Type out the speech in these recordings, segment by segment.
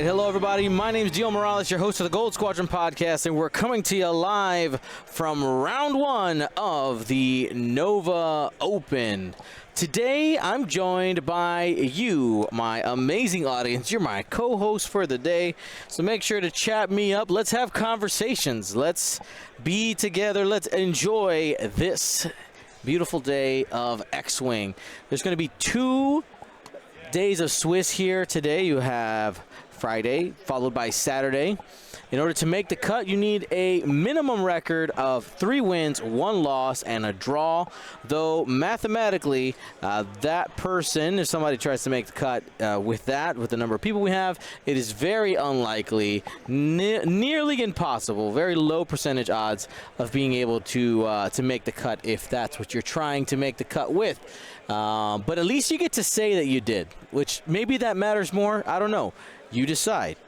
hello everybody. My name is Gio Morales, your host of the Gold Squadron podcast, and we're coming to you live from round one of the Nova Open. Today, I'm joined by you, my amazing audience. You're my co-host for the day, so make sure to chat me up. Let's have conversations. Let's be together. Let's enjoy this beautiful day of X-Wing. There's going to be 2 days of Swiss here today. You have Friday, followed by Saturday. In order to make the cut, you need a minimum record of 3 wins, 1 loss, and a draw. Though mathematically, that person, if somebody tries to make the cut with the number of people we have, it is very unlikely, nearly impossible, very low percentage odds of being able to make the cut if that's what you're trying to make the cut with. But at least you get to say that you did, which maybe that matters more. I don't know. You decide.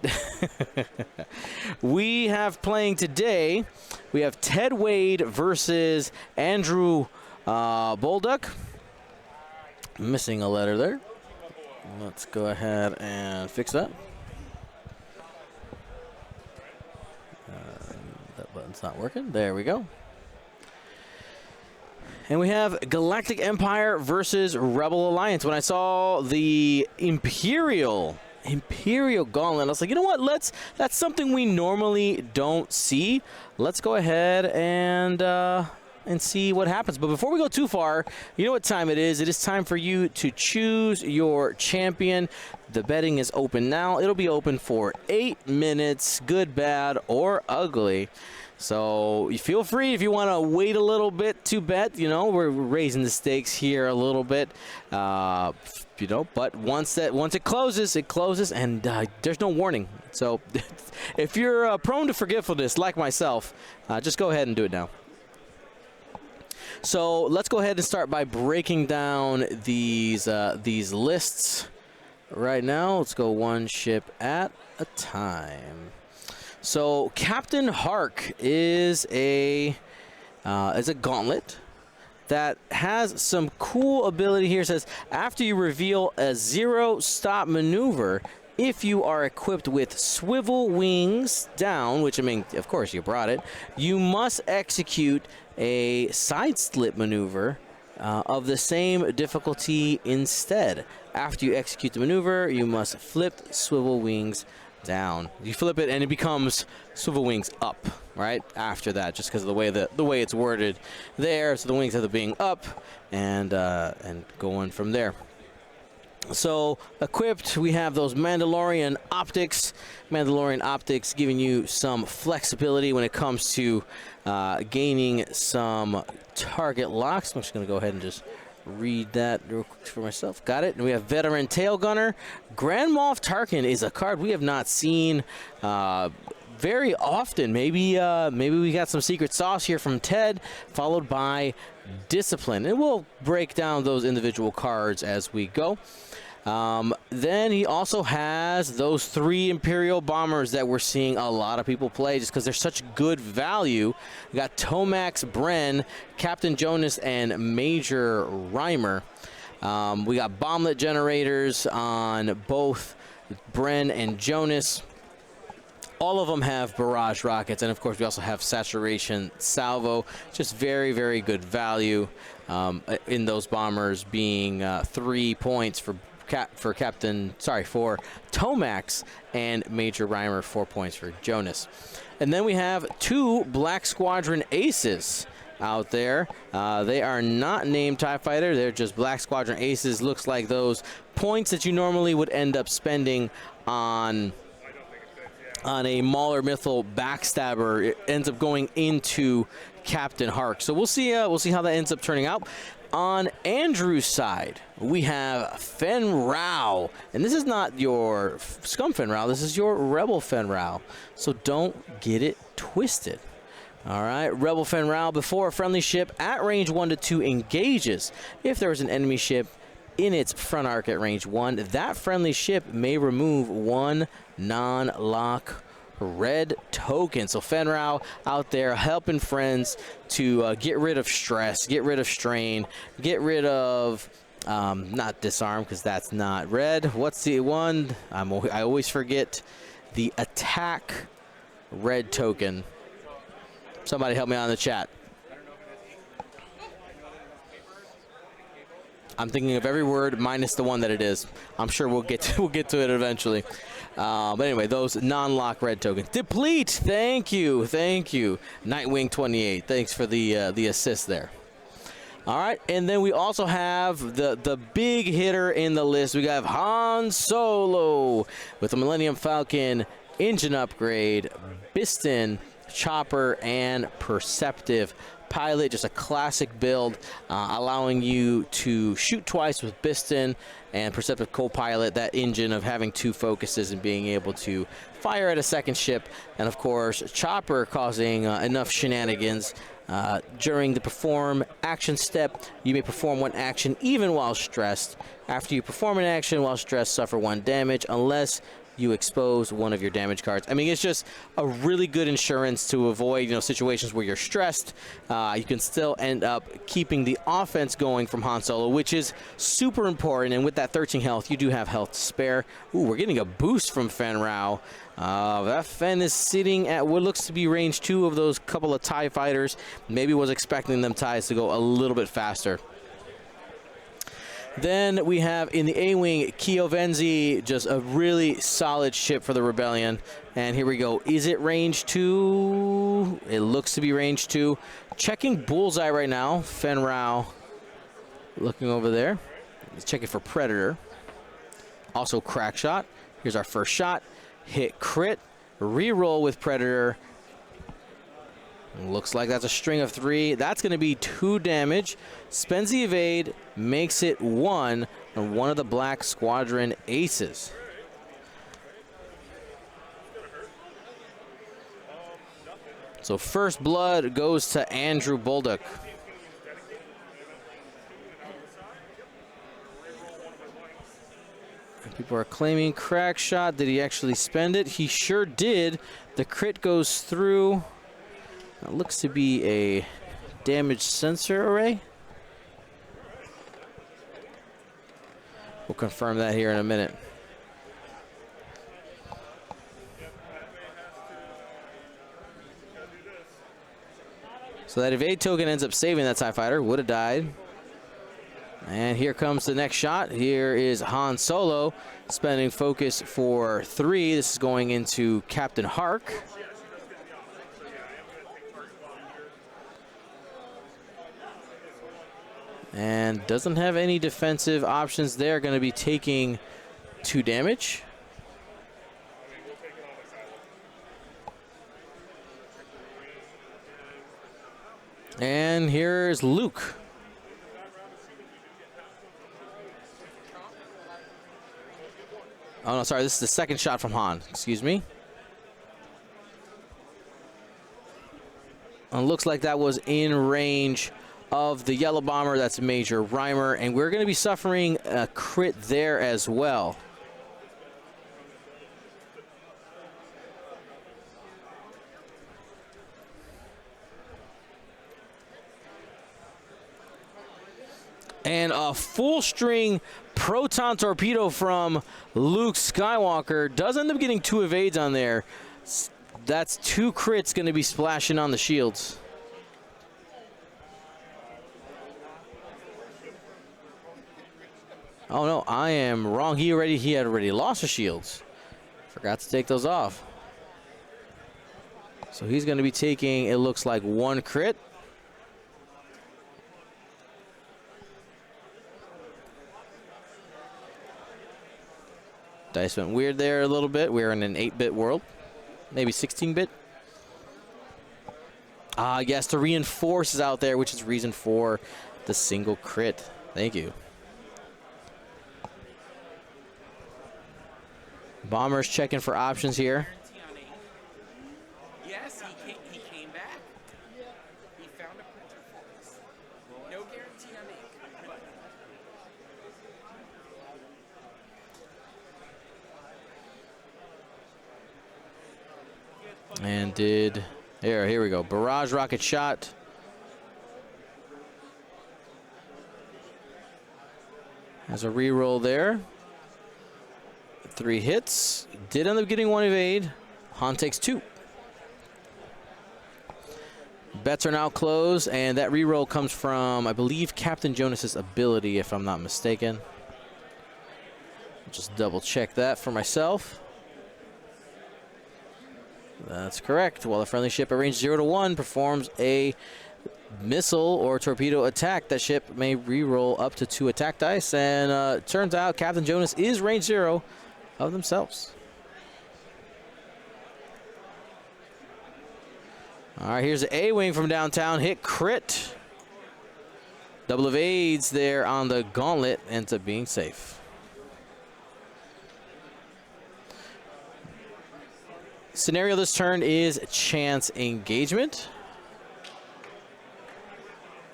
We have playing today, we have Ted Wade versus Andrew Bolduc. Missing a letter there. Let's go ahead and fix that. That button's not working. There we go. And we have Galactic Empire versus Rebel Alliance. When I saw the Imperial Gauntlet, I was like, you know what? That's something we normally don't see. Let's go ahead and see what happens. But before we go too far, you know what time it is. It is time for you to choose your champion. The betting is open now. It'll be open for 8 minutes, good, bad, or ugly. So you feel free if you want to wait a little bit to bet. You know, we're raising the stakes here a little bit. You know, but once it closes, and there's no warning. So if you're prone to forgetfulness like myself, just go ahead and do it now. So let's go ahead and start by breaking down these lists right now. Let's go one ship at a time. So Captain Hark is a gauntlet that has some cool ability here. It says, after you reveal a 0-stop maneuver, if you are equipped with swivel wings down, which I mean, of course you brought it, you must execute a side slip maneuver of the same difficulty instead. After you execute the maneuver, you must flip swivel wings down. You flip it and it becomes swivel wings up right after that, just because of the way it's worded there. So the wings end up being up and going from there. So equipped, we have those Mandalorian optics. Mandalorian optics giving you some flexibility when it comes to gaining some target locks. I'm just going to go ahead and just read that real quick for myself. Got it. And we have Veteran Tail Gunner. Grand Moff Tarkin is a card we have not seen very often. Maybe we got some secret sauce here from Ted, followed by Discipline. And we'll break down those individual cards as we go. Then he also has those 3 Imperial bombers that we're seeing a lot of people play just because they're such good value. We got Tomax Bren, Captain Jonas, and Major Reimer. We got bomblet generators on both Bren and Jonas. All of them have barrage rockets, and of course we also have saturation salvo. Just very, very good value in those bombers, being 3 points for Tomax, and Major Reimer 4 points for Jonas. And then we have 2 Black Squadron Aces out there. They are not named TIE Fighter. They're just Black Squadron Aces. Looks like those points that you normally would end up spending on a Mauler Mythal Backstabber. It ends up going into Captain Hark. So we'll see how that ends up turning out. On Andrew's side, we have Fen Rao, and this is not your Scum Fen Rao, this is your Rebel Fen Rao, so don't get it twisted. All right, Rebel Fen Rao, before a friendly ship at range 1 to 2 engages, if there is an enemy ship in its front arc at range 1, that friendly ship may remove 1 non-lock red token. So Fen Rao out there helping friends to get rid of stress, get rid of strain, get rid of not disarm, because that's not red. What's the one? I always forget the attack red token. Somebody help me out in the chat. I'm thinking of every word minus the one that it is. I'm sure we'll get to it eventually. But anyway, those non-lock red tokens. Deplete, thank you. Nightwing 28, thanks for the assist there. All right, and then we also have the big hitter in the list. We got Han Solo with the Millennium Falcon, engine upgrade, Piston, chopper, and perceptive pilot. Just a classic build, allowing you to shoot twice with Piston and perceptive co-pilot, that engine of having 2 focuses and being able to fire at a second ship. And of course, chopper causing enough shenanigans during the perform action step. You may perform 1 action even while stressed. After you perform an action while stressed, suffer 1 damage unless you expose 1 of your damage cards. I mean, it's just a really good insurance to avoid, situations where you're stressed. You can still end up keeping the offense going from Han Solo, which is super important. And with that 13 health, you do have health to spare. Ooh, we're getting a boost from Fen Rao. That Fen is sitting at what looks to be range 2 of those couple of TIE fighters. Maybe was expecting them TIEs to go a little bit faster. Then we have in the A-Wing, Kiovenzi, just a really solid ship for the Rebellion. And here we go. Is it range 2? It looks to be range 2. Checking bullseye right now. Fen Rao looking over there. He's checking for Predator. Also crack shot. Here's our first shot. Hit crit. Reroll with Predator. Looks like that's a string of 3. That's going to be 2 damage. Spends the evade, makes it 1 on one of the Black Squadron aces. So first blood goes to Andrew Bolduc. People are claiming crack shot. Did he actually spend it? He sure did. The crit goes through. That looks to be a damage sensor array. We'll confirm that here in a minute. So that evade token ends up saving that TIE fighter. Would have died. And here comes the next shot. Here is Han Solo spending focus for 3. This is going into Captain Hark. And doesn't have any defensive options there. Going to be taking 2 damage. And here's Luke. Oh, no, sorry. This is the second shot from Han. Excuse me. And looks like that was in range of the yellow bomber. That's Major Reimer. And we're going to be suffering a crit there as well. And a full string proton torpedo from Luke Skywalker. Does end up getting 2 evades on there. That's 2 crits going to be splashing on the shields. Oh no, I am wrong. He had already lost his shields. Forgot to take those off. So he's going to be taking, it looks like, 1 crit. Dice went weird there a little bit. We're in an 8-bit world. Maybe 16-bit. Yes, the reinforce is out there, which is reason for the single crit. Thank you. Bomber's checking for options here. Yes, he came back. He found a printer for us. No guarantee on ink, but And did here we go. Barrage rocket shot. Has a reroll there. 3 hits. Did end up getting 1 evade. Han takes 2. Bets are now closed, and that reroll comes from, I believe, Captain Jonas's ability, if I'm not mistaken. Just double check that for myself. That's correct. While a friendly ship at range 0 to 1 performs a missile or torpedo attack, that ship may reroll up to 2 attack dice, and turns out Captain Jonas is range 0 of themselves. All right, here's the A-wing from downtown. Hit crit. Double evades there on the gauntlet. Ends up being safe. Scenario this turn is chance engagement.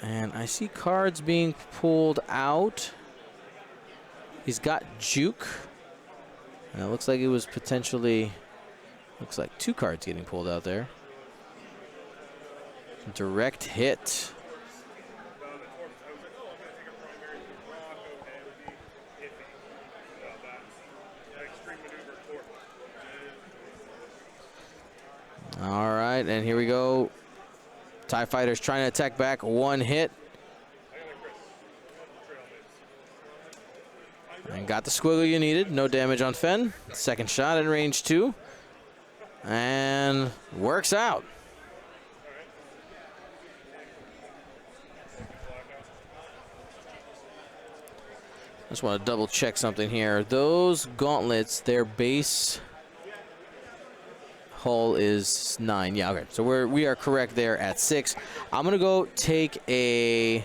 And I see cards being pulled out. He's got juke. And it looks like it was potentially, looks like 2 cards getting pulled out there. Direct hit. All right, and here we go. TIE Fighters trying to attack back. 1 hit. And got the squiggle you needed. No damage on Fen. Second shot at range 2. And works out. I just want to double check something here. Those gauntlets, their base hull is 9. Yeah, okay. So we are correct there at 6. I'm gonna go take a.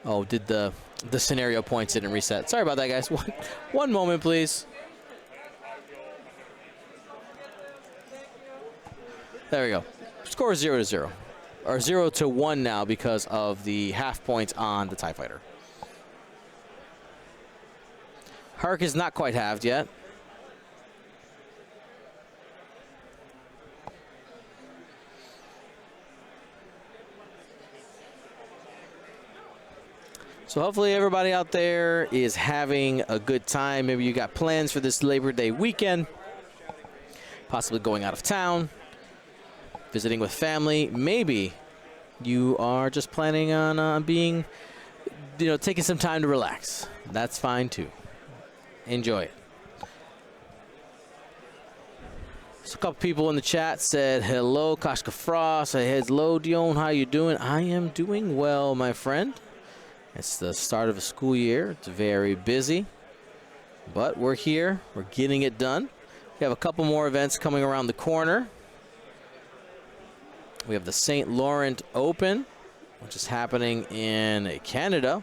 Oh, did the scenario points didn't reset? Sorry about that, guys. One moment, please. There we go. Score is 0 to 0. Or 0 to 1 now because of the half points on the TIE Fighter. Hark is not quite halved yet. So hopefully everybody out there is having a good time. Maybe you got plans for this Labor Day weekend. Possibly going out of town. Visiting with family. Maybe you are just planning on being, taking some time to relax. That's fine too. Enjoy it. So a couple people in the chat said hello, Kashka Frost. Said hello, Dion. How you doing? I am doing well, my friend. It's the start of a school year. It's very busy, but we're here. We're getting it done. We have a couple more events coming around the corner. We have the St. Laurent Open, which is happening in Canada,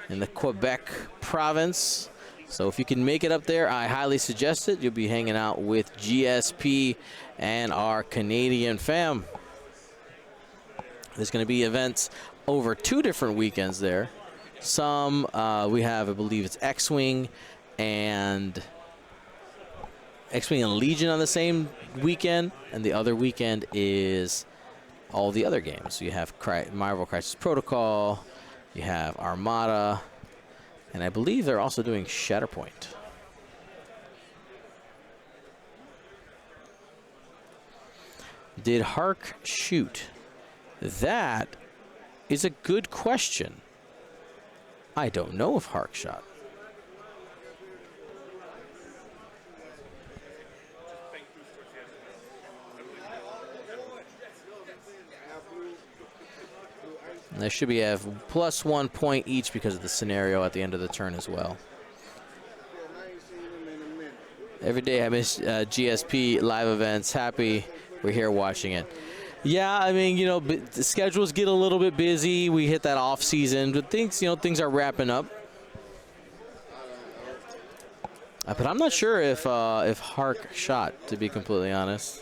in the Quebec province. So if you can make it up there, I highly suggest it. You'll be hanging out with GSP and our Canadian fam. There's going to be events over 2 different weekends there. Some we have, I believe it's X-Wing and Legion on the same weekend, and the other weekend is all the other games. So you have Marvel Crisis Protocol, you have Armada, and I believe they're also doing Shatterpoint. Did Hark shoot? That is a good question. I don't know if Hark shot. And they should be have +1 point each because of the scenario at the end of the turn as well. Every day I miss GSP live events. Happy we're here watching it. Yeah, I mean, the schedules get a little bit busy. We hit that off season, but things are wrapping up. But I'm not sure if Hark shot, to be completely honest.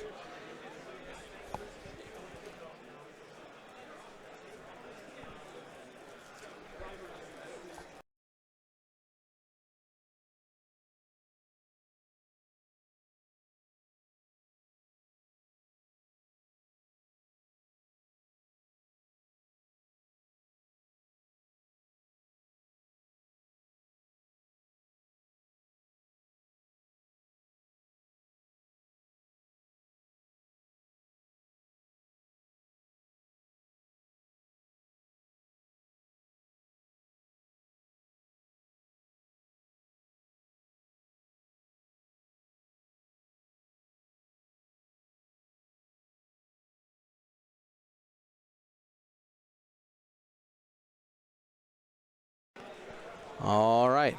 All right.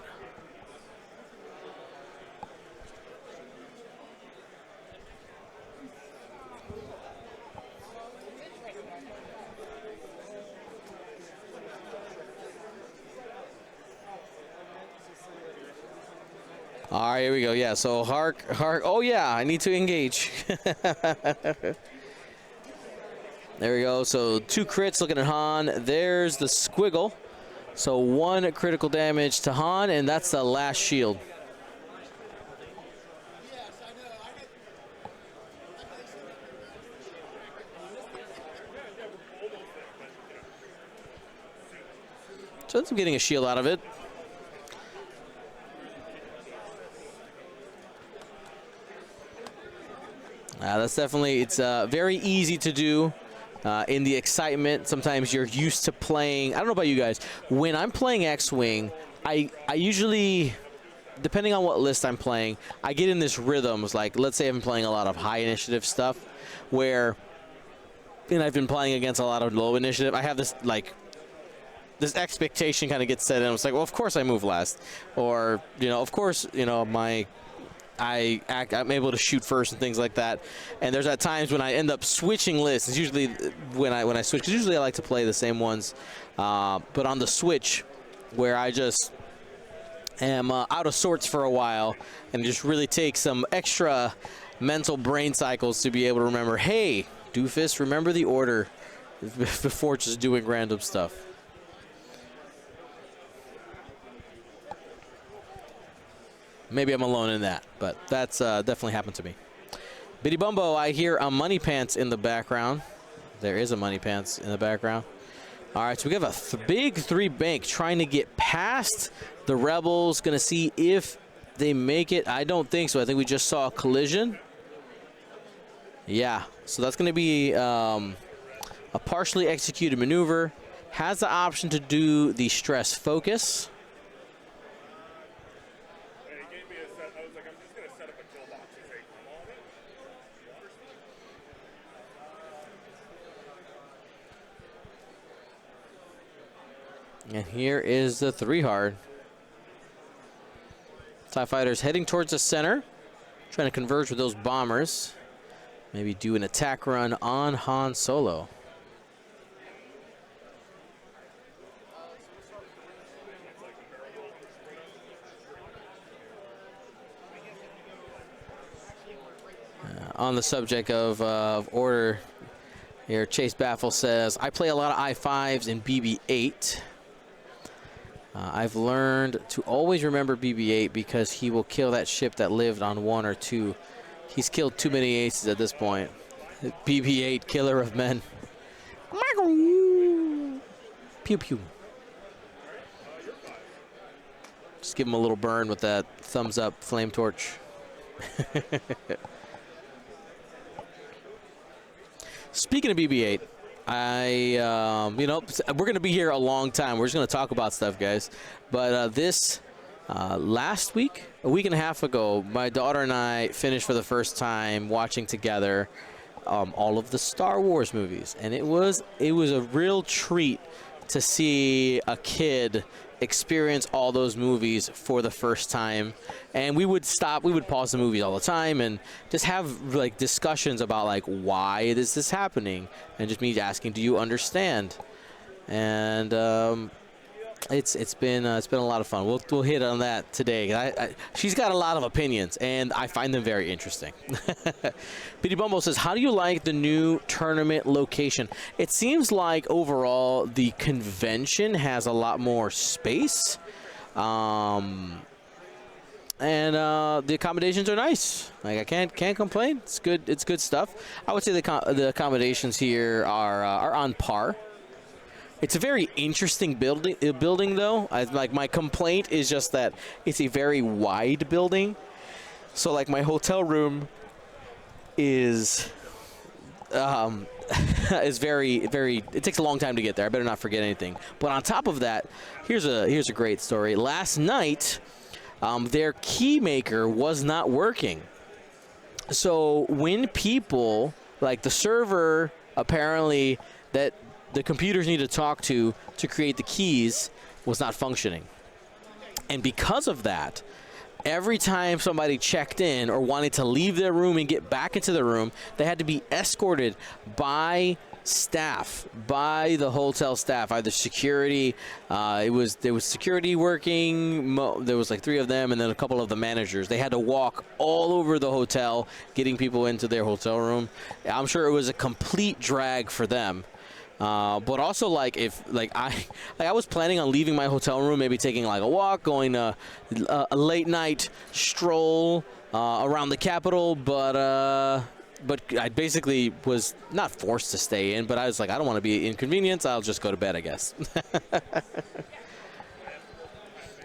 All right, here we go. Yeah, so Hark. Oh, yeah, I need to engage. There we go. So 2 crits looking at Han. There's the squiggle. So 1 critical damage to Han, and that's the last shield. So ends up getting a shield out of it. That's definitely, it's very easy to do in the excitement. Sometimes you're used to playing, I don't know about you guys, when I'm playing X-Wing, I usually, depending on what list I'm playing, I get in this rhythm. It's like, let's say I'm playing a lot of high initiative stuff where, and I've been playing against a lot of low initiative, I have this, like, this expectation kind of gets set in. It's like, well, of course I move last. Or, you know, of course, you know, I'm able to shoot first and things like that. And there's at times when I end up switching lists. It's usually when I switch, because usually I like to play the same ones. But on the switch, where I just am out of sorts for a while and just really take some extra mental brain cycles to be able to remember, hey, doofus, remember the order before just doing random stuff. Maybe I'm alone in that, but that's definitely happened to me. Biddy Bumbo, I hear a Money Pants in the background. There is a Money Pants in the background. All right, so we have a big 3 bank trying to get past the Rebels. Going to see if they make it. I don't think so. I think we just saw a collision. Yeah, so that's going to be a partially executed maneuver. Has the option to do the stress focus. And here is the 3 hard. TIE fighters heading towards the center, trying to converge with those bombers. Maybe do an attack run on Han Solo. On the subject of order, here Chase Baffle says, I play a lot of I-5s in BB-8. I've learned to always remember BB-8 because he will kill that ship that lived on 1 or 2. He's killed too many aces at this point. BB-8, killer of men. Pew pew. Just give him a little burn with that thumbs up flame torch. Speaking of BB-8, you know, we're going to be here a long time. We're just going to talk about stuff, guys. But last week, a week and a half ago, my daughter and I finished for the first time watching together all of the Star Wars movies. And it was a real treat to see a kid experience all those movies for the first time. And we would pause the movies all the time and just have like discussions about like, why is this happening? And just me asking, do you understand? And it's been a lot of fun. We'll hit on that today. She's got a lot of opinions, and I find them very interesting. Biddy Bumbo says, how do you like the new tournament location? It seems like overall the convention has a lot more space, and the accommodations are nice. Like I can't complain. It's good. It's good stuff. I would say the accommodations here are on par. It's a very interesting building though. Like my complaint is just that it's a very wide building. So like my hotel room is very, it takes a long time to get there. I better not forget anything. But on top of that, here's a great story. Last night, their key maker was not working. So when people, like the server apparently that the computers need to talk to create the keys was not functioning. And because of that, every time somebody checked in or wanted to leave their room and get back into the room, they had to be escorted by staff, by the hotel staff, either security. There was security working. There was like 3 of them, and then a couple of the managers. They had to walk all over the hotel, getting people into their hotel room. I'm sure it was a complete drag for them. But also, like, I was planning on leaving my hotel room, maybe taking like a walk, going a late night stroll around the Capitol, but I basically was not forced to stay in, but I was like, I don't want to be inconvenienced. I'll just go to bed, I guess.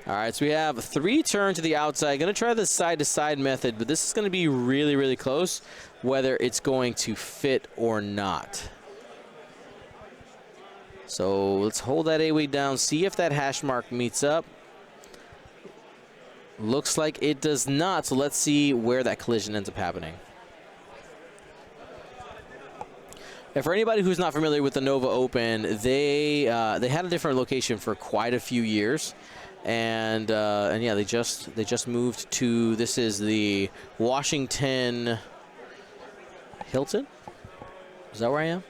All right, so we have 3 turn to the outside. Going to try the side-to-side method, but this is going to be really, really close, whether it's going to fit or not. So let's hold that A-Wing down, see if that hash mark meets up. Looks like it does not, so let's see where that collision ends up happening. And for anybody who's not familiar with the Nova Open, they had a different location for quite a few years, and yeah, they just moved to, this is the Washington Hilton. Is that where I am?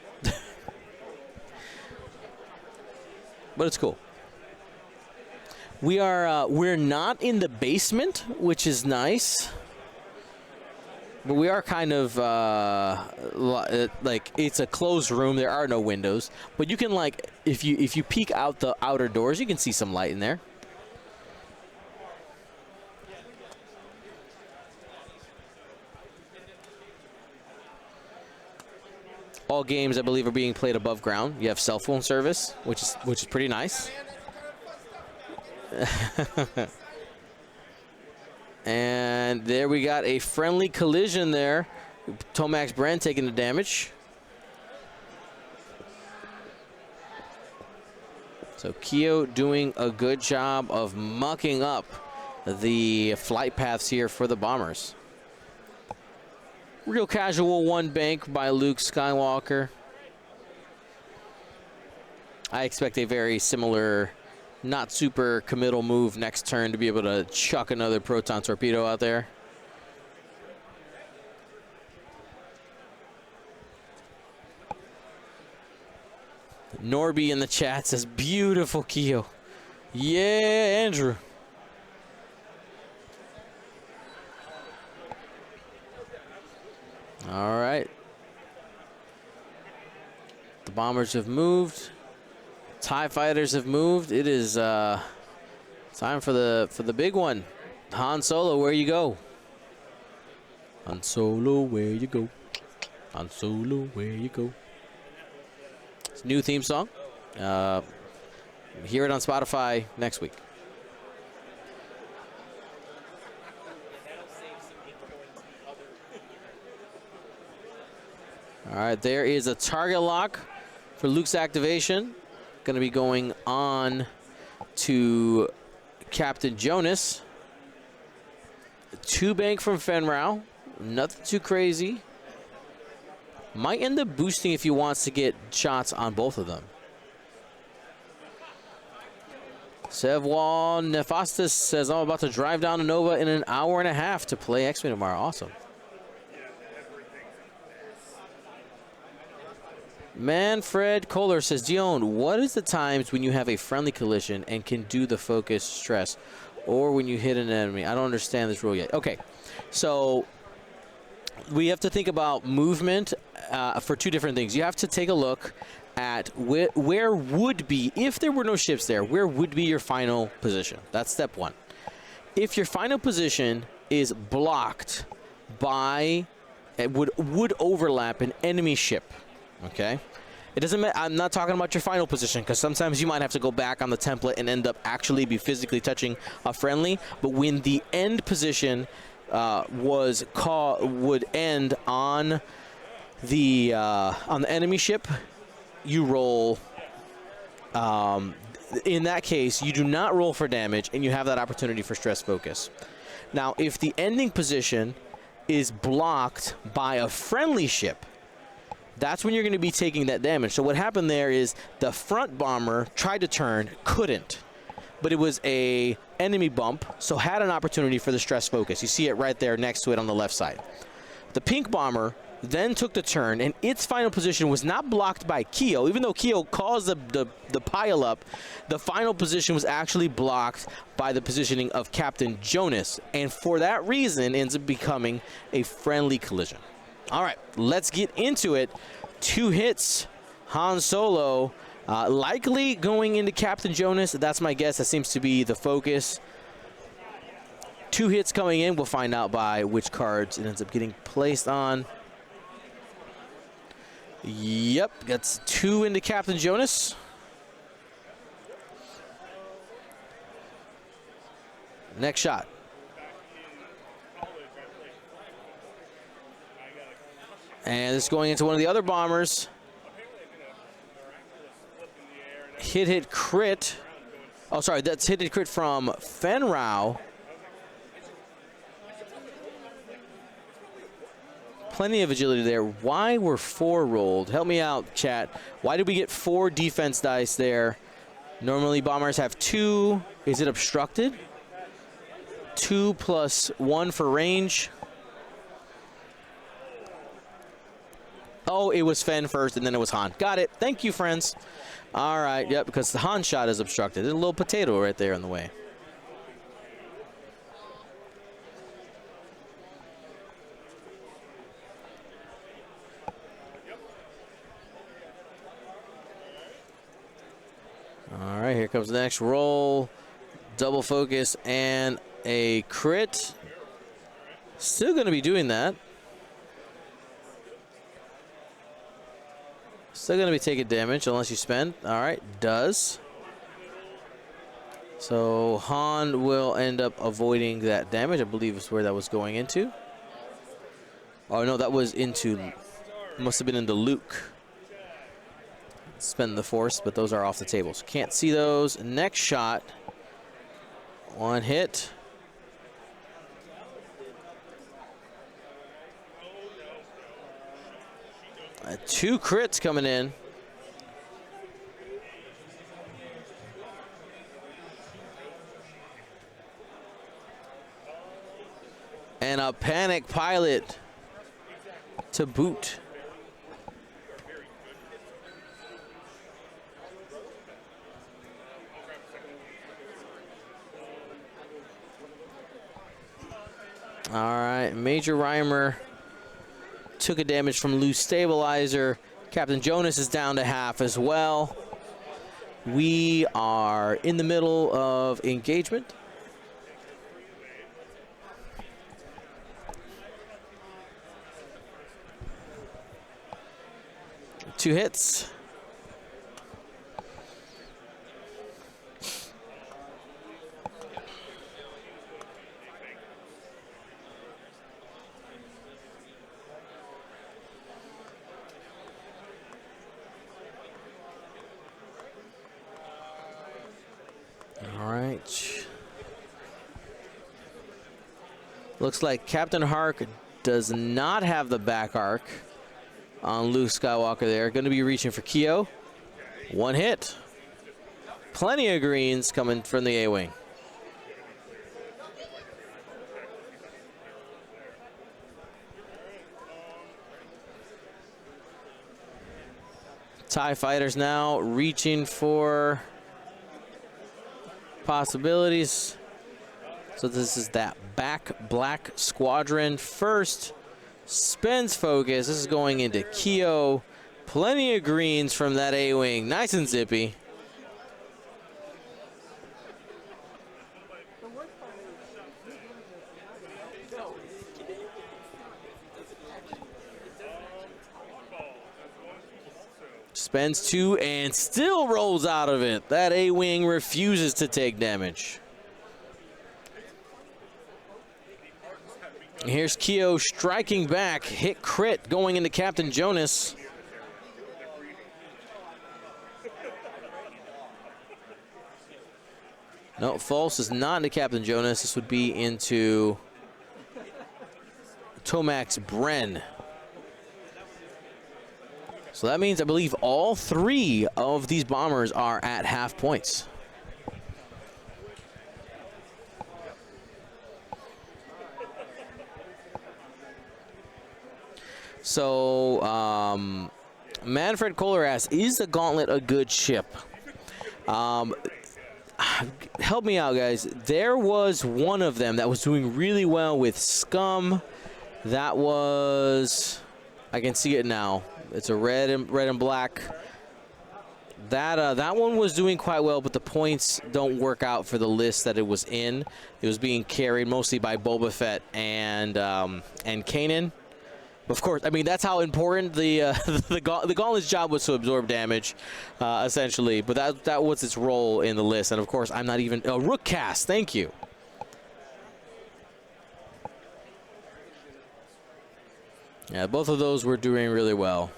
But it's cool. We're not in the basement, which is nice. But we are kind of like, it's a closed room. There are no windows, but you can, like, if you peek out the outer doors, you can see some light in there. All games, I believe, are being played above ground. You have cell phone service, which is pretty nice. And there we got a friendly collision there. Tomax Brand taking the damage. So Keo doing a good job of mucking up the flight paths here for the Bombers. Real casual 1 bank by Luke Skywalker. I expect a very similar, not super committal move next turn to be able to chuck another proton torpedo out there. Norby in the chat says, beautiful Keo. Yeah, Andrew. All right. The Bombers have moved. TIE Fighters have moved. It is time for the big one. Han Solo, where you go? Han Solo, where you go? Han Solo, where you go? It's a new theme song. Hear it on Spotify next week. All right, there is a target lock for Luke's activation. Going to be going on to Captain Jonas. 2 bank from Fenrau. Nothing too crazy. Might end up boosting if he wants to get shots on both of them. Sevwal Nefastus says, I'm about to drive down to Nova in an hour and a half to play X-Wing tomorrow. Awesome. Manfred Kohler says, Dion, what is the times when you have a friendly collision and can do the focus stress, or when you hit an enemy? I don't understand this rule yet. Okay, so we have to think about movement for 2 different things. You have to take a look at where would be, if there were no ships there, where would be your final position? That's step 1. If your final position is blocked by, it would overlap an enemy ship. Okay, it doesn't matter. I'm not talking about your final position, because sometimes you might have to go back on the template and end up actually be physically touching a friendly. But when the end position would end on the enemy ship, you roll. In that case, you do not roll for damage, and you have that opportunity for stress focus. Now, if the ending position is blocked by a friendly ship, that's when you're going to be taking that damage. So what happened there is the front bomber tried to turn, couldn't. but it was a enemy bump, so had an opportunity for the stress focus. You see it right there next to it on the left side. The pink bomber then took the turn, and its final position was not blocked by Keo. Even though Keo caused the pile up, the final position was actually blocked by the positioning of Captain Jonas, and for that reason ends up becoming a friendly collision. All right, let's get into it. 2 hits, Han Solo, likely going into Captain Jonas. That's my guess. That seems to be the focus. 2 hits coming in. We'll find out by which cards it ends up getting placed on. Yep, gets 2 into Captain Jonas. Next shot. And this is going into one of the other bombers. Hit, crit. Oh, sorry, that's hit, crit from Fenrau. Plenty of agility there. Why were 4 rolled? Help me out, chat. Why did we get 4 defense dice there? Normally bombers have 2. Is it obstructed? 2 plus 1 for range. Oh, it was Fen first, and then it was Han. Got it. Thank you, friends. All right, yep, because the Han shot is obstructed. There's a little potato right there in the way. All right, here comes the next roll. Double focus and a crit. Still going to be doing that. Still going to be taking damage unless you spend. All right, does. So Han will end up avoiding that damage. I believe is where that was going into. Oh, no, that was into, must have been into Luke. Spend the force, but those are off the table. So can't see those. Next shot. 1 hit. Two crits coming in. And a panic pilot to boot. All right, Major Reimer took a damage from loose stabilizer. Captain Jonas is down to half as well. We are in the middle of engagement. Two hits. All right. Looks like Captain Hark does not have the back arc on Luke Skywalker there. Going to be reaching for Keo. 1 hit. Plenty of greens coming from the A-Wing. TIE fighters now reaching for possibilities. So this is that back black squadron first. Spends focus. This is going into Keo. Plenty of greens from that A-Wing. Nice and zippy. Spends 2 and still rolls out of it. That A-Wing refuses to take damage. Here's Keo striking back. Hit crit going into Captain Jonas. No, false is not into Captain Jonas. This would be into Tomax Bren. So that means I believe all 3 of these bombers are at half points. So, Manfred Kohler asks, is the Gauntlet a good ship? Help me out, guys. There was one of them that was doing really well with Scum. That was, I can see it now. It's a red and black. That one was doing quite well, but the points don't work out for the list that it was in. It was being carried mostly by Boba Fett and Kanan. Of course, I mean, that's how important the Gauntlet's job was, to absorb damage, essentially. But that was its role in the list. And of course, I'm not even Rook Cast. Thank you. Yeah, both of those were doing really well.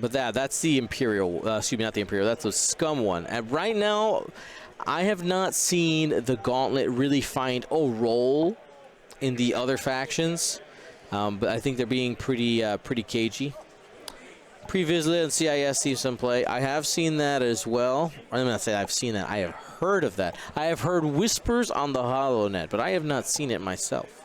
But that's the Imperial. Excuse me, not the Imperial. That's the Scum one. And right now, I have not seen the Gauntlet really find a role in the other factions, but I think they're being pretty cagey. Pre-Vizsla and CIS see some play. I have seen that as well. I'm not saying I've seen that. I have heard of that. I have heard whispers on the HoloNet, but I have not seen it myself.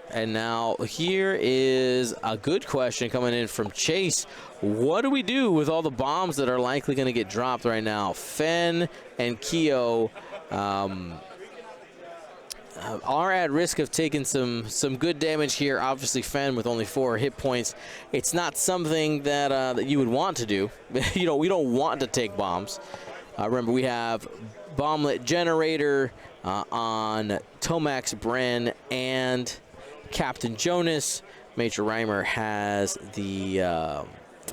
And now here is a good question coming in from Chase. What do we do with all the bombs that are likely going to get dropped right now? Fen and Keo are at risk of taking some good damage here. Obviously, Fen with only 4 hit points. It's not something that you would want to do. We don't want to take bombs. Remember, we have Bomblet Generator on Tomax Bren and Captain Jonas. Major Reimer has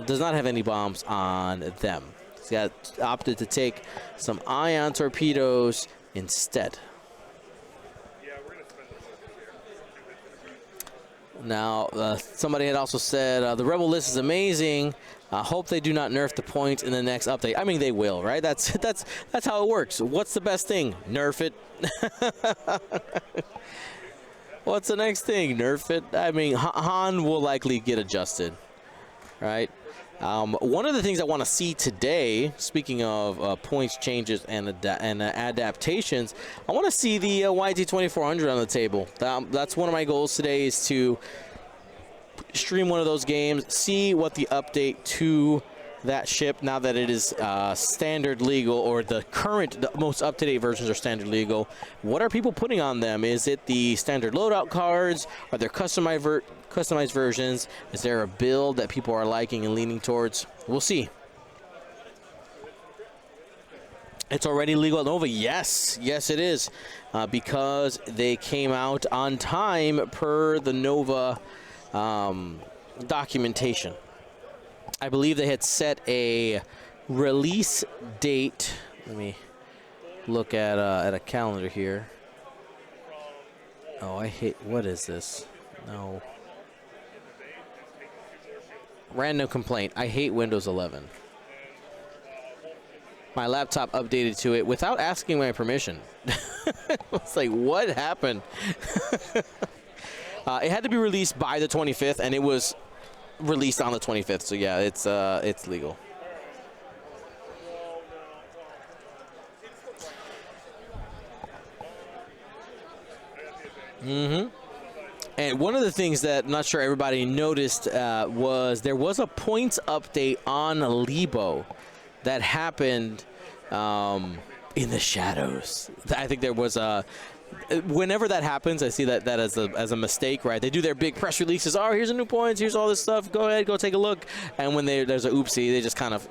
does not have any bombs on them. He's opted to take some ion torpedoes instead. Now, somebody had also said the Rebel list is amazing. Hope they do not nerf the points in the next update. I mean, they will, right? That's how it works. What's the best thing? Nerf it. What's the next thing? Nerf it. I mean, Han will likely get adjusted, right? One of the things I want to see today, speaking of points changes and adaptations, I want to see the YT2400 on the table. That's one of my goals today, is to stream one of those games, see what the update to that ship, now that it is standard legal, or the most up-to-date versions are standard legal. What are people putting on them? Is it the standard loadout cards? Are there customized versions? Is there a build that people are liking and leaning towards? We'll see. It's already legal at Nova. Yes, it is, because they came out on time per the Nova documentation. I believe they had set a release date. Let me look at a calendar here. Oh, I hate. What is this? No. Random complaint. I hate Windows 11. My laptop updated to it without asking my permission. It's like, what happened? It had to be released by the 25th, and it was released on the 25th. So yeah, it's legal. And one of the things that I'm not sure everybody noticed was there was a points update on Lebo that happened in the shadows. I think there was a. Whenever that happens, I see that as a mistake, right? They do their big press releases. Oh, here's a new points. Here's all this stuff. Go ahead, go take a look. And when there's a oopsie, they just kind of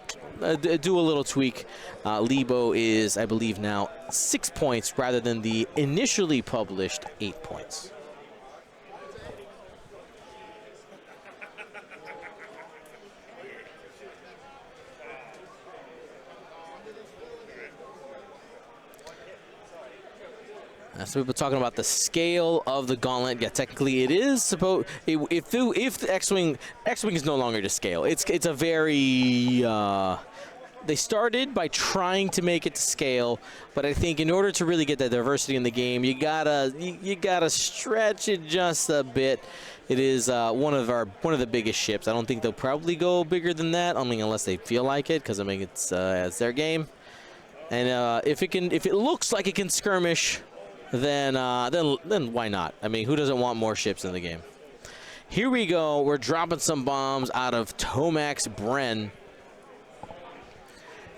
do a little tweak. Lebo is, I believe, now 6 points rather than the initially published 8 points. So we've been talking about the scale of the Gauntlet. Yeah, technically it is supposed. If the X-Wing is no longer to scale, it's a very. They started by trying to make it to scale, but I think in order to really get that diversity in the game, you gotta stretch it just a bit. It is one of the biggest ships. I don't think they'll probably go bigger than that. I mean, unless they feel like it, because I mean it's their game. And if it looks like it can skirmish, then why not? I mean, who doesn't want more ships in the game? Here we go. We're dropping some bombs out of Tomax Bren,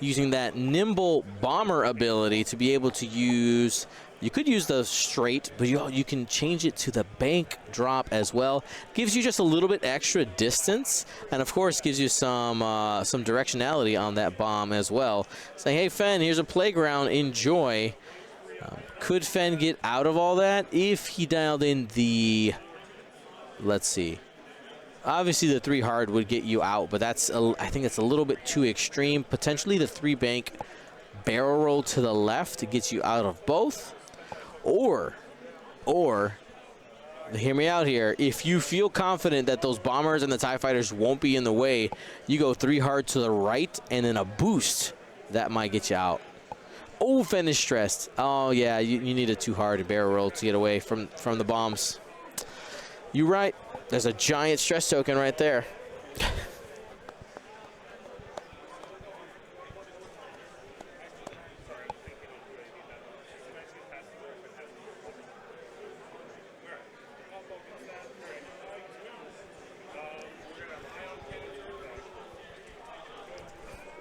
using that nimble bomber ability to be able to use. You could use the straight, but you can change it to the bank drop as well. Gives you just a little bit extra distance, and of course gives you some directionality on that bomb as well. Saying, hey Fen, here's a playground, enjoy. Could Fen get out of all that if he dialed in the, let's see. Obviously the 3 hard would get you out, but I think it's a little bit too extreme. Potentially the 3 bank barrel roll to the left gets you out of both. Or, hear me out here, if you feel confident that those bombers and the TIE fighters won't be in the way, you go 3 hard to the right and then a boost. That might get you out. Oh, Fen is stressed. Oh, yeah, you need a 2 hard barrel roll to get away from the bombs. You're right. There's a giant stress token right there.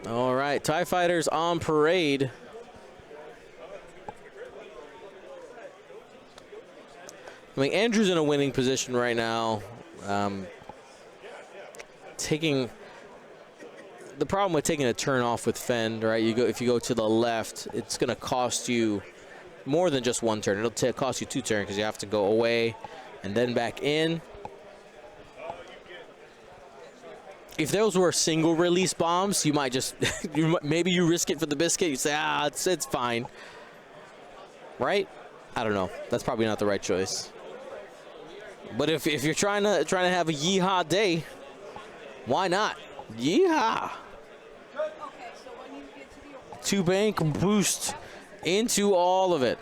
All right, TIE fighters on parade. I mean, Andrew's in a winning position right now. The problem with taking a turn off with Fen, right? If you go to the left, it's going to cost you more than just 1 turn. It'll cost you 2 turns because you have to go away and then back in. If those were single release bombs, you might just maybe you risk it for the biscuit. You say, it's fine, right? I don't know. That's probably not the right choice. But if you're trying to have a yeehaw day, why not? Yeehaw! 2 bank boost into all of it.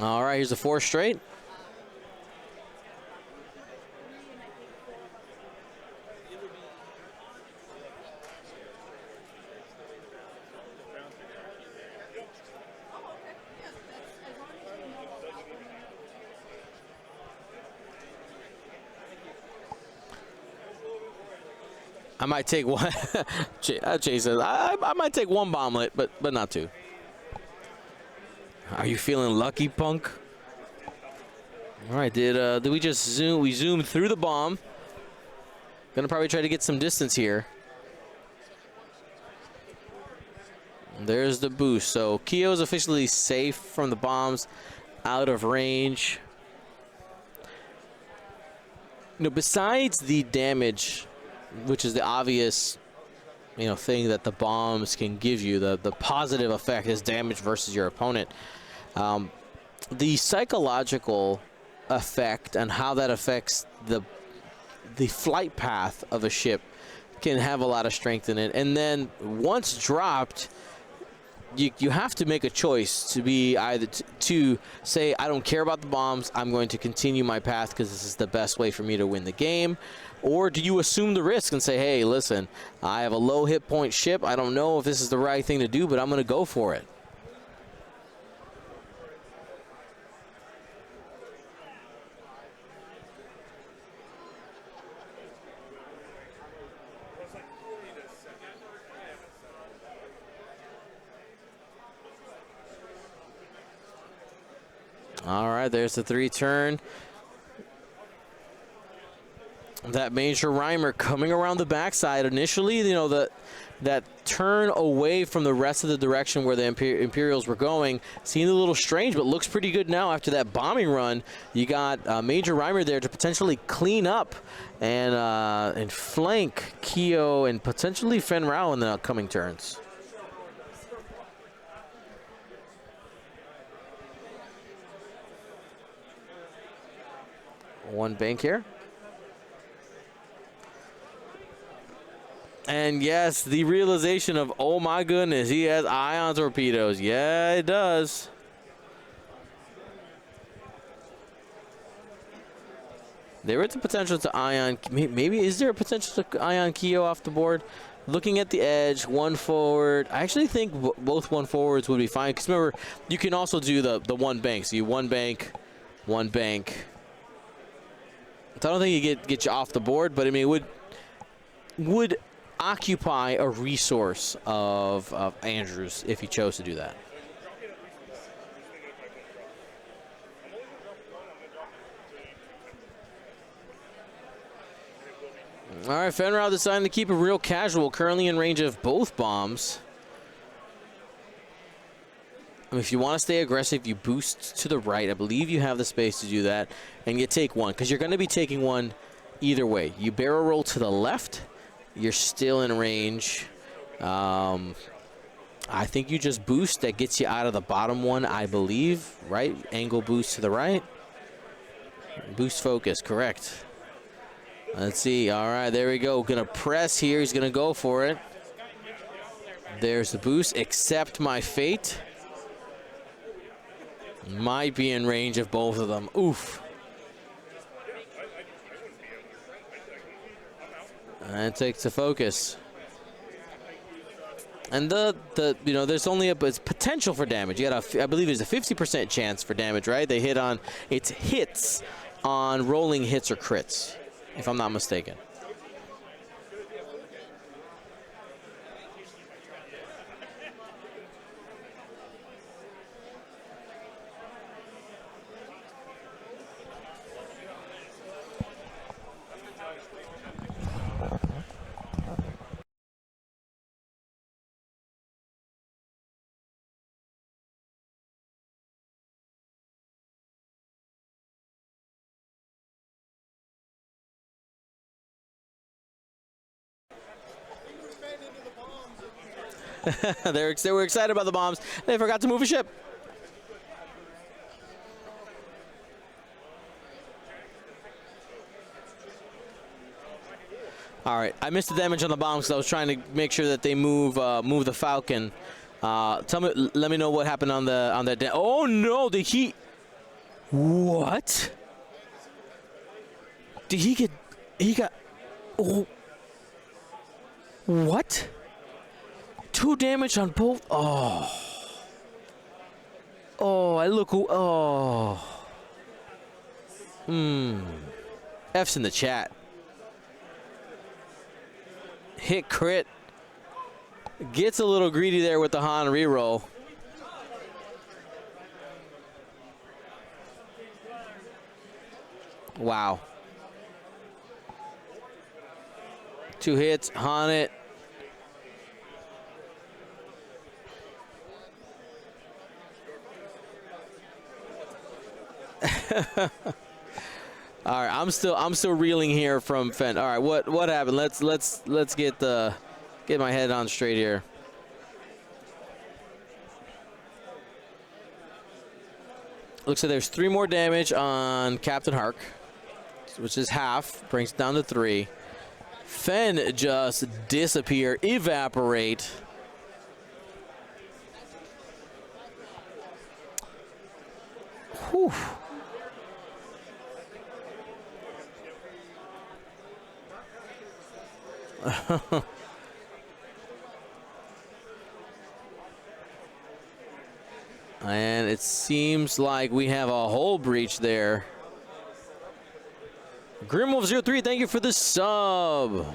All right, here's the 4 straight. I might take one. Chase says, I might take 1 bomblet, but not 2. Are you feeling lucky, punk? All right, did we just zoom? We zoomed through the bomb. Gonna probably try to get some distance here. There's the boost. So Kyo's officially safe from the bombs, out of range. You know, besides the damage, which is the obvious, thing that the bombs can give you, the positive effect is damage versus your opponent. The psychological effect and how that affects the flight path of a ship can have a lot of strength in it. And then once dropped, you have to make a choice to be either to say, I don't care about the bombs, I'm going to continue my path because this is the best way for me to win the game. Or do you assume the risk and say, hey, listen, I have a low hit point ship. I don't know if this is the right thing to do, but I'm going to go for it. All right, there's the 3 turn. That Major Rhymer coming around the backside. Initially, that turn away from the rest of the direction where the Imperials were going seemed a little strange, but looks pretty good now after that bombing run. You got Major Rhymer there to potentially clean up and flank Kyo and potentially Fen Rao in the upcoming turns. One bank here. And yes, the realization of, oh my goodness, he has ion torpedoes. Yeah, it does. There is a potential to ion. Maybe is there a potential to ion Keo off the board? Looking at the edge, one forward. I actually think both one forwards would be fine. Because remember, you can also do the one bank. So you one bank, one bank. So I don't think you get you off the board, but I mean, it would occupy a resource of Andrews if he chose to do that. All right, Fenrau deciding to keep it real casual, currently in range of both bombs. I mean, if you want to stay aggressive, you boost to the right. I believe you have the space to do that, and you take one, because you're going to be taking one either way. You barrel roll to the left, you're still in range. I think you just boost. That gets you out of the bottom one, I believe, right? Angle boost to the right. Boost focus, correct. Let's see. All right, there we go. Going to press here. He's going to go for it. There's the boost. Accept my fate. Might be in range of both of them. Oof. And takes the focus. And there's only it's potential for damage. You got I believe there's a 50% chance for damage, right? They hit on it's hits on rolling hits or crits, if I'm not mistaken. They were excited about the bombs. They forgot to move a ship. All right, I missed the damage on the bombs because I was trying to make sure that they move the Falcon. Let me know what happened on that. Oh no! Did he? What? Did he get? He got? Oh. What? 2 damage on both. Oh. Oh, I look. Oh. F's in the chat. Hit crit. Gets a little greedy there with the Han reroll. Wow. 2 hits, Han it. All right, I'm still reeling here from Fen. All right, what happened? Let's get my head on straight here. Looks like there's 3 more damage on Captain Hark, which is half, brings it down to 3. Fen just disappear, evaporate. Whew. And it seems like we have a hull breach there. Grimwolf03, thank you for the sub.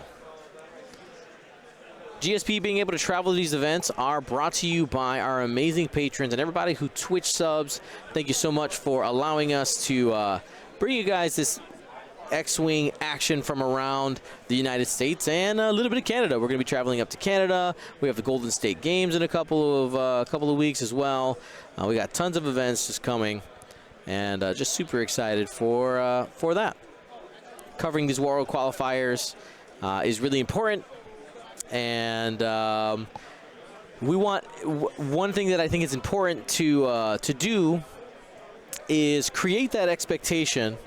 GSP being able to travel to these events are brought to you by our amazing patrons and everybody who Twitch subs. Thank you so much for allowing us to bring you guys this X-Wing action from around the United States and a little bit of Canada. We're going to be traveling up to Canada. We have the Golden State Games in a couple of weeks as well. We got tons of events just coming, and just super excited for that. Covering these World qualifiers is really important, and we want one thing that I think is important to do is create that expectation.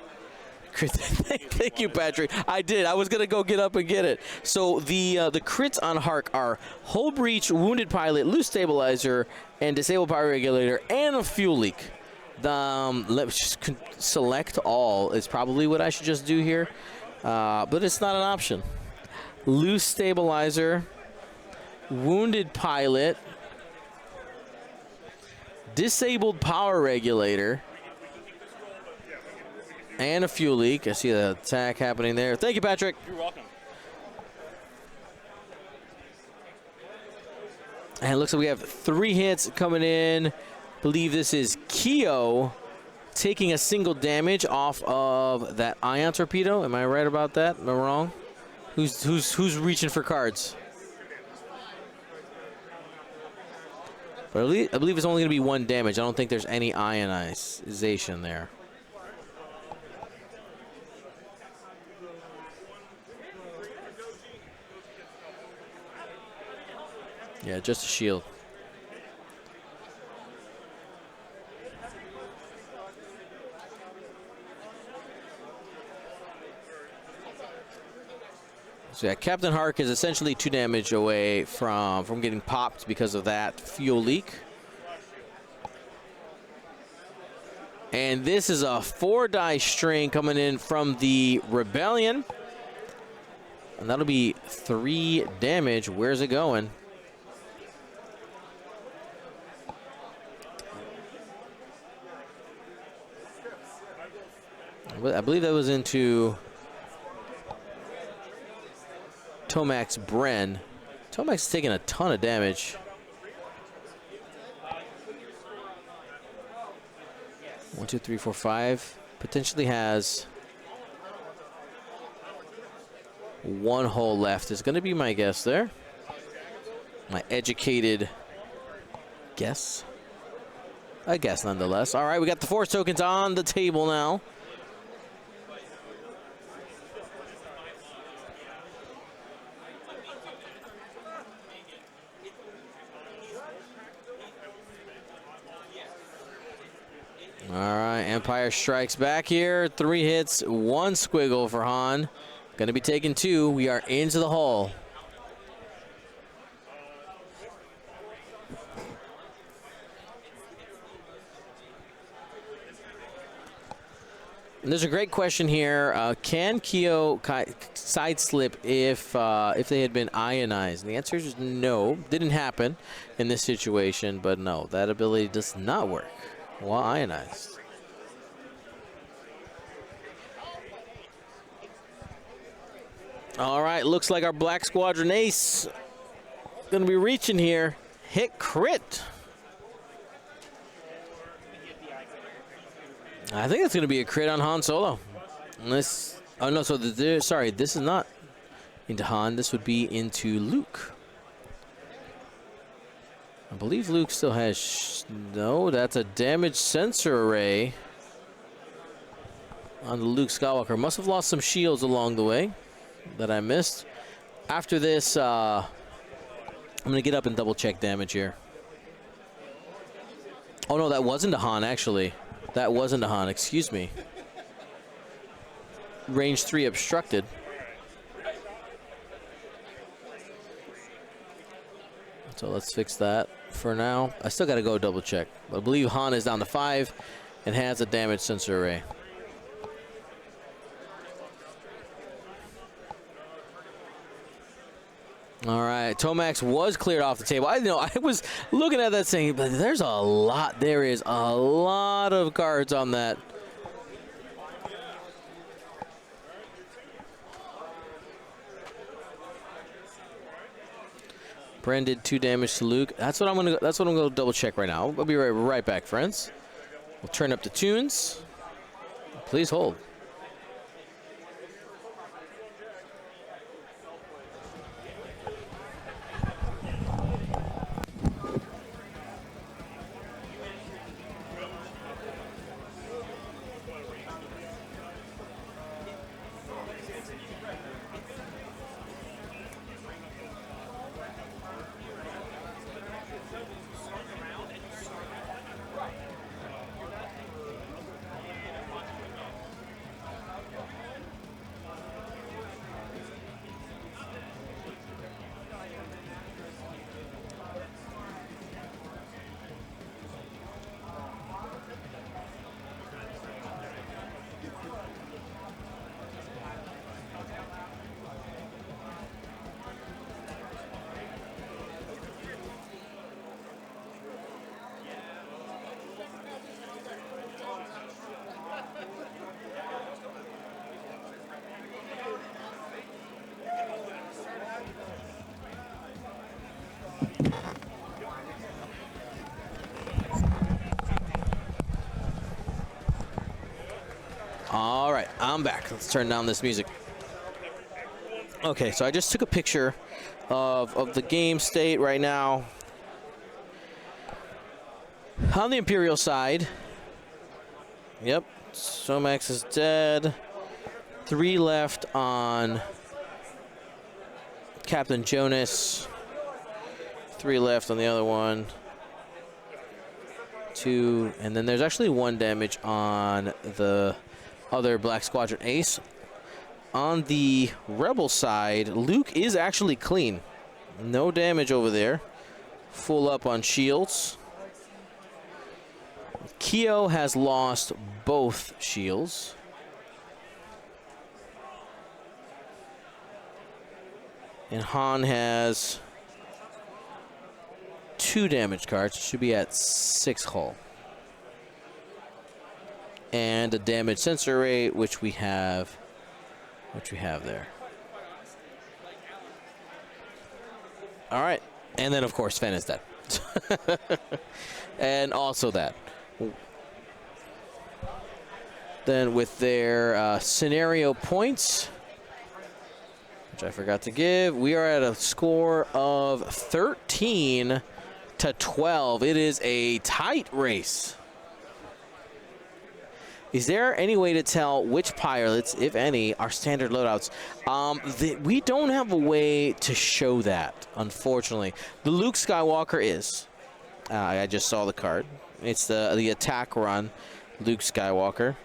Thank you, Patrick. I did. I was gonna go get up and get it. So the crits on Hark are hull breach, wounded pilot, loose stabilizer, and disabled power regulator, and a fuel leak. Let's just select all is probably what I should just do here. But it's not an option. Loose stabilizer, wounded pilot, disabled power regulator, and a fuel leak. I see the attack happening there. Thank you, Patrick. You're welcome. And it looks like we have 3 hits coming in. Believe this is Keo taking a single damage off of that ion torpedo. Am I right about that? Am I wrong? Who's reaching for cards? But I believe it's only going to be 1 damage. I don't think there's any ionization there. Yeah, just a shield. So yeah, Captain Hark is essentially 2 damage away from getting popped because of that fuel leak. And this is a 4-die string coming in from the Rebellion. And that'll be 3 damage. Where's it going? I believe that was into Tomax Bren. Tomax is taking a ton of damage. 1, 2, 3, 4, 5. Potentially has 1 hole left. Is going to be my guess there. My educated guess. I guess nonetheless. All right, we got the force tokens on the table now. All right, Empire strikes back here. 3 hits, 1 squiggle for Han. Going to be taking 2. We are into the hull. And there's a great question here. Can Keo side slip if they had been ionized? And the answer is no. Didn't happen in this situation, but no, that ability does not work while ionized. All right, looks like our Black Squadron ace going to be reaching here. Hit crit. I think it's going to be a crit on Han Solo. Unless, oh no, so sorry, this is not into Han. This would be into Luke. I believe Luke still has, no, that's a damage sensor array on the Luke Skywalker. Must have lost some shields along the way that I missed. After this, I'm going to get up and double check damage here. Oh no, that wasn't a Han actually. That wasn't a Han, excuse me. Range 3 obstructed. So let's fix that for now. I still got to go double check. But I believe Han is down to 5 and has a damage sensor array. All right, Tomax was cleared off the table. I know, I was looking at that saying, but there's a lot. There is a lot of cards on that. Bren did 2 damage to Luke. That's what I'm gonna. That's what I'm gonna double check right now. I'll be right back, friends. We'll turn up the tunes. Please hold. All right, I'm back. Let's turn down this music. Okay, so I just took a picture of the game state right now. On the Imperial side, yep, Somax is dead. 3 left on Captain Jonas. 3 left on the other one. 2, and then there's actually 1 damage on the other Black Squadron ace. On the Rebel side, Luke is actually clean. No damage over there. Full up on shields. Keo has lost both shields. And Han has 2 damage cards. Should be at 6 hull. And a damage sensor rate, which we have there. All right, and then of course Fen is dead. And also that. Then with their scenario points, which I forgot to give, we are at a score of 13 to 12. It is a tight race. Is there any way to tell which pilots, if any, are standard loadouts? We don't have a way to show that, unfortunately. The Luke Skywalker is. I just saw the card. It's the attack run, Luke Skywalker.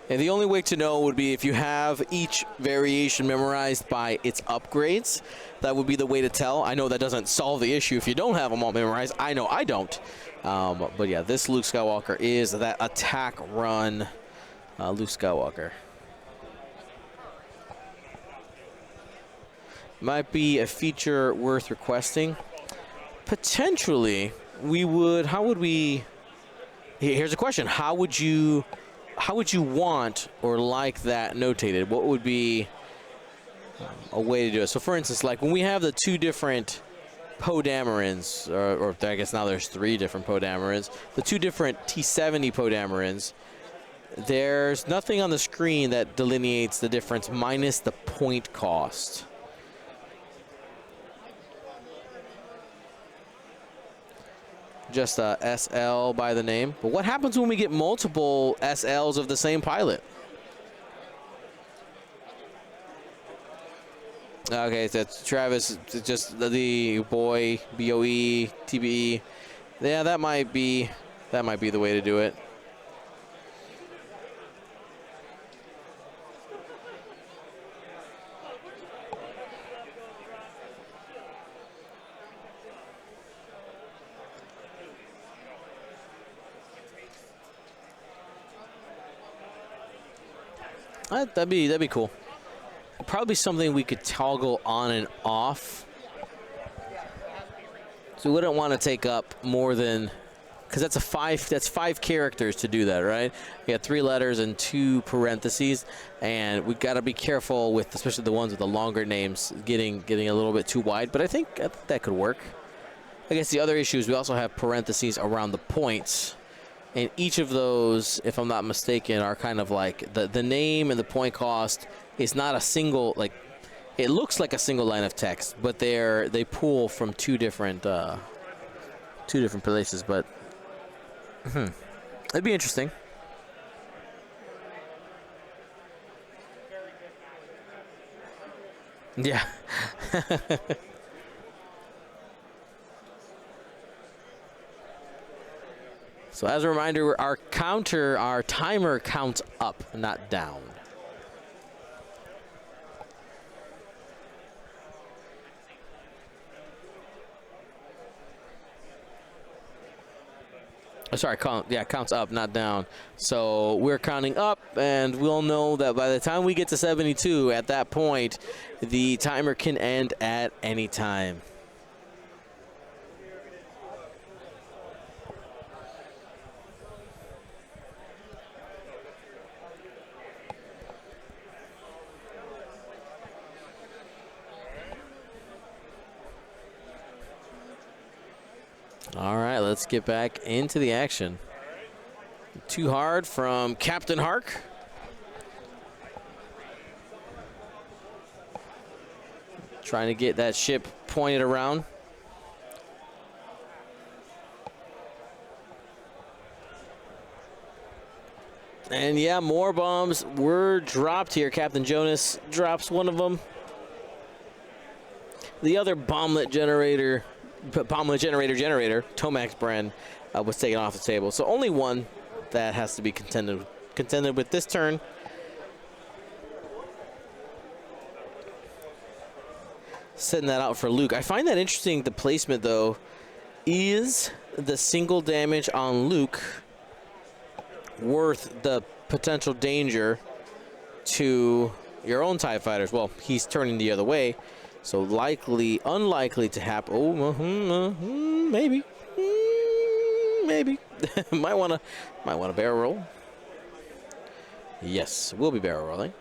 And the only way to know would be if you have each variation memorized by its upgrades. That would be the way to tell. I know that doesn't solve the issue if you don't have them all memorized. I know I don't. But yeah, this Luke Skywalker is that attack run Luke Skywalker. Might be a feature worth requesting. Potentially, we would. How would we? Here's a question: How would you want or like that notated? What would be a way to do it? So, for instance, like when we have the 2 different Poe Damerons, or I guess now there's 3 different Poe Damerons, the 2 different T-70 Poe Damerons. There's nothing on the screen that delineates the difference minus the point cost. Just SL by the name. But what happens when we get multiple SLs of the same pilot? Okay, so that's Travis, just the boy, BOE, TBE. Yeah, that might be the way to do it. That'd be cool. Probably something we could toggle on and off. So we wouldn't want to take up more than, because that's 5 characters to do that, right? We got 3 letters and 2 parentheses, and we got to be careful with, especially the ones with the longer names, getting a little bit too wide. But I think that could work. I guess the other issue is we also have parentheses around the points. And each of those, if I'm not mistaken, are kind of like the name and the point cost is not a single, like, it looks like a single line of text, but they pull from 2 different places. But it'd be interesting. Yeah. So as a reminder, our timer counts up, not down. Sorry, counts up, not down. So we're counting up, and we'll know that by the time we get to 72, at that point, the timer can end at any time. All right, let's get back into the action. Too hard from Captain Hark. Trying to get that ship pointed around. And yeah, more bombs were dropped here. Captain Jonas drops one of them. The other bomblet generator, Tomax brand, was taken off the table. So only one that has to be contended with this turn. Setting that out for Luke. I find that interesting. The placement, though, is the single damage on Luke worth the potential danger to your own TIE fighters? Well, he's turning the other way, so unlikely to happen. Oh, maybe, maybe. might want to barrel roll. Yes, we'll be barrel rolling.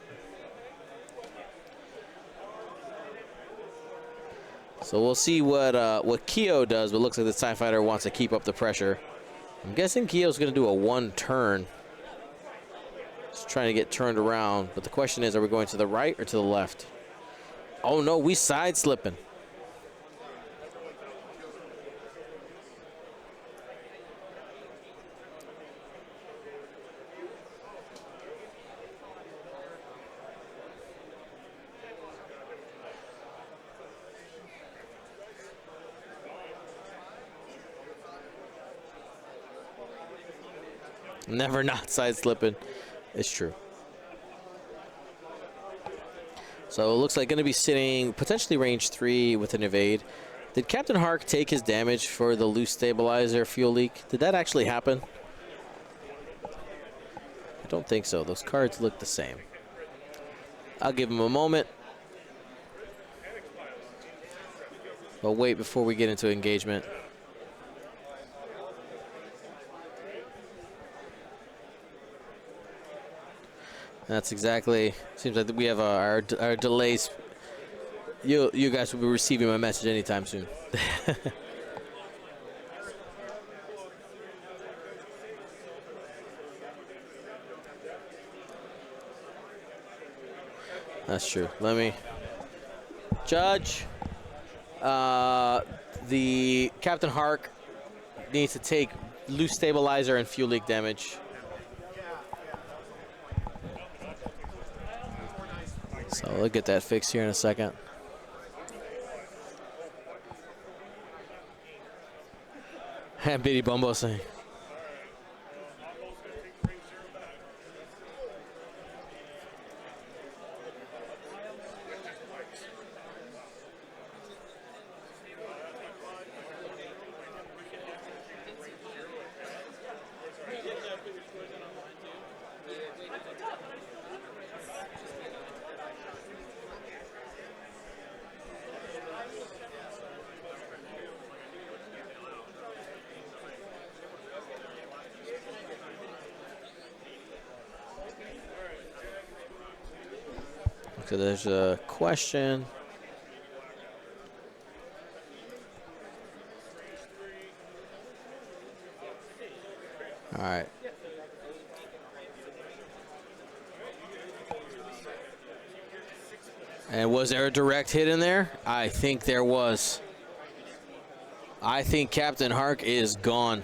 So we'll see what Keo does, but looks like the TIE fighter wants to keep up the pressure. I'm guessing Keo's going to do a one turn. Just trying to get turned around. But the question is, are we going to the right or to the left? Oh, no, we side slipping. Never not side slipping. It's true. So it looks like going to be sitting potentially range 3 with an evade. Did Captain Hark take his damage for the loose stabilizer fuel leak? Did that actually happen? I don't think so. Those cards look the same. I'll give him a moment. But wait before we get into engagement. That's exactly. Seems like we have our delays. You guys will be receiving my message anytime soon. That's true. Let me judge. The Captain Hark needs to take loose stabilizer and fuel leak damage. So we'll get that fixed here in a second. And Biddy Bumbo saying. So there's a question. All right. And was there a direct hit in there? I think there was. I think Captain Hark is gone.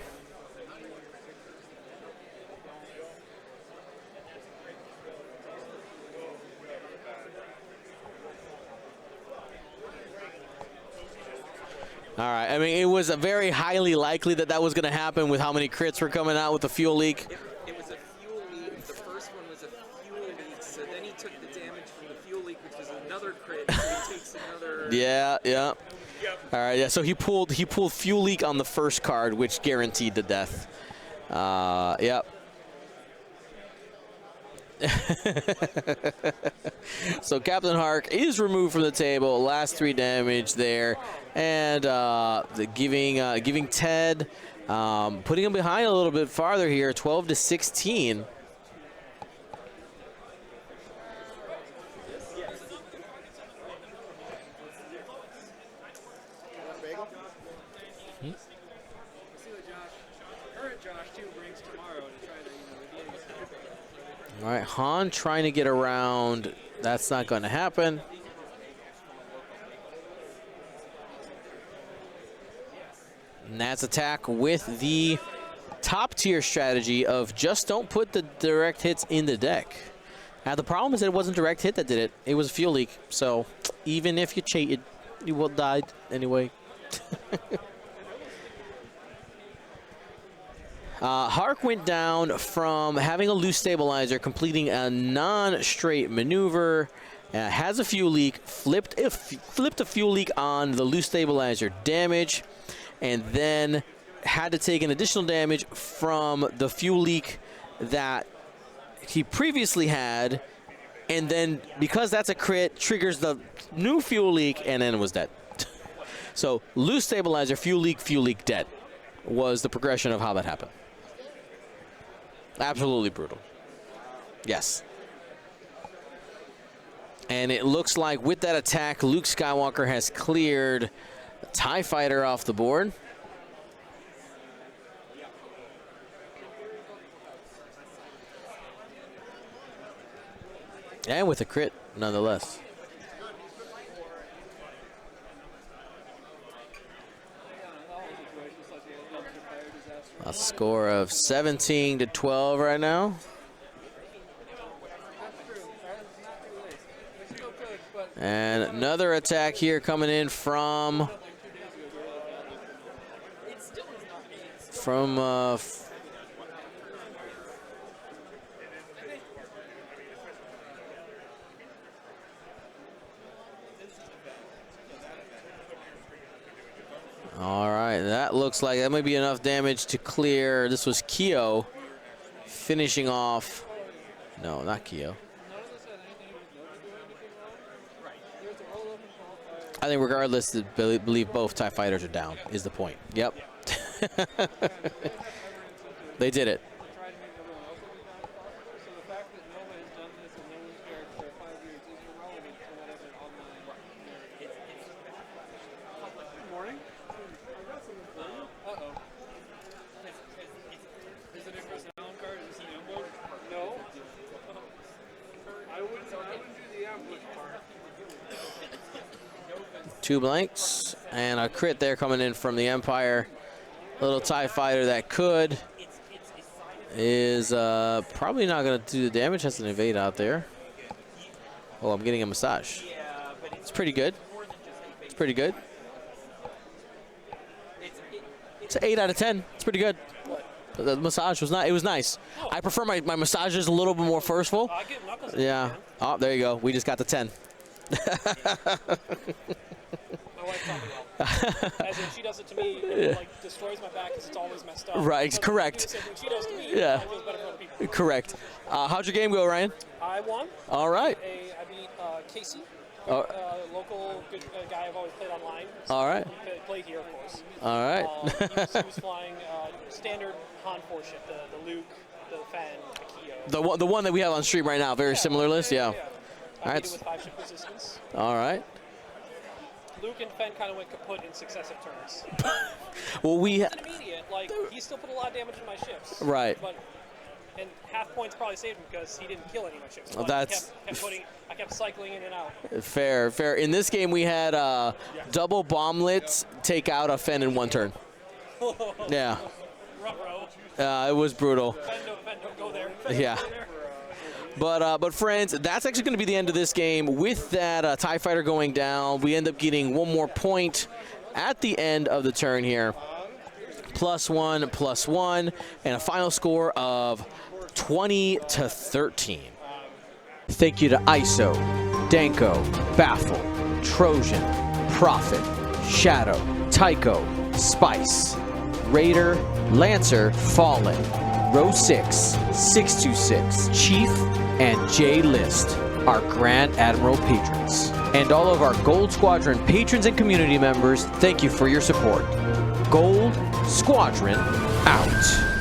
All right. I mean, it was a very highly likely that was going to happen with how many crits were coming out with the fuel leak. It was a fuel leak. The first one was a fuel leak. So then he took the damage from the fuel leak, which was another crit. So he takes another. Yeah. Yep. All right. Yeah. So he pulled fuel leak on the first card, which guaranteed the death. Yep. So Captain Hark is removed from the table. Last 3 damage there, and giving Ted, putting him behind a little bit farther here, 12-16. All right, Han trying to get around. That's not going to happen. And that's attack with the top tier strategy of just don't put the direct hits in the deck. Now the problem is that it wasn't direct hit that did it. It was a fuel leak. So even if you cheated, you will die anyway. Hark went down from having a loose stabilizer, completing a non-straight maneuver, has a fuel leak, flipped a fuel leak on the loose stabilizer damage, and then had to take an additional damage from the fuel leak that he previously had, and then because that's a crit, triggers the new fuel leak, and then was dead. So loose stabilizer, fuel leak, dead was the progression of how that happened. Absolutely brutal. Yes. And it looks like with that attack, Luke Skywalker has cleared a TIE Fighter off the board. And with a crit, nonetheless. A score of 17-12 right now. And another attack here coming in from all right, that looks like that might be enough damage to clear. This was Keo finishing off. No, not Keo. I think regardless, I believe both TIE Fighters are down, is the point. Yep. They did it. Two blanks and a crit there coming in from the Empire. Little TIE Fighter that could is probably not going to do the damage. Has an evade out there. Oh, I'm getting a massage. It's pretty good. It's pretty good. It's an 8 out of 10. It's pretty good. The massage was not. It was nice. I prefer my massages a little bit more forceful. Yeah. Oh, there you go. We just got the 10. My wife taught me well. As in, she does it to me, and it, like, destroys my back because it's always messed up. Right, but correct. She does to me, yeah. it feels better for other people. Correct. How'd your game go, Ryan? I won. All right. I beat Casey, local good guy I've always played online. All right. He played here, of course. All right. He was flying standard Han 4-ship, the Luke, the Fan, the Keo. The one that we have on stream right now, very similar list, yeah. I beat it with 5-ship resistance. All right. Luke and Fenn kind of went kaput in successive turns. Well, we immediate, like, he still put a lot of damage in my ships. Right. But and half points probably saved him because he didn't kill any of my ships. Well, that's I kept cycling in and out. Fair, fair. In this game, we had double bomblets take out a Fenn in one turn. Yeah. It was brutal. Fenn don't go there. Yeah. But friends, that's actually going to be the end of this game. With that TIE Fighter going down, we end up getting one more point at the end of the turn here. +1, and a final score of 20-13. Thank you to ISO, Danko, Baffle, Trojan, Prophet, Shadow, Tycho, Spice, Raider, Lancer, Fallen, Row 6, 626, Chief, and J-List, our Grand Admiral patrons. And all of our Gold Squadron patrons and community members, thank you for your support. Gold Squadron out.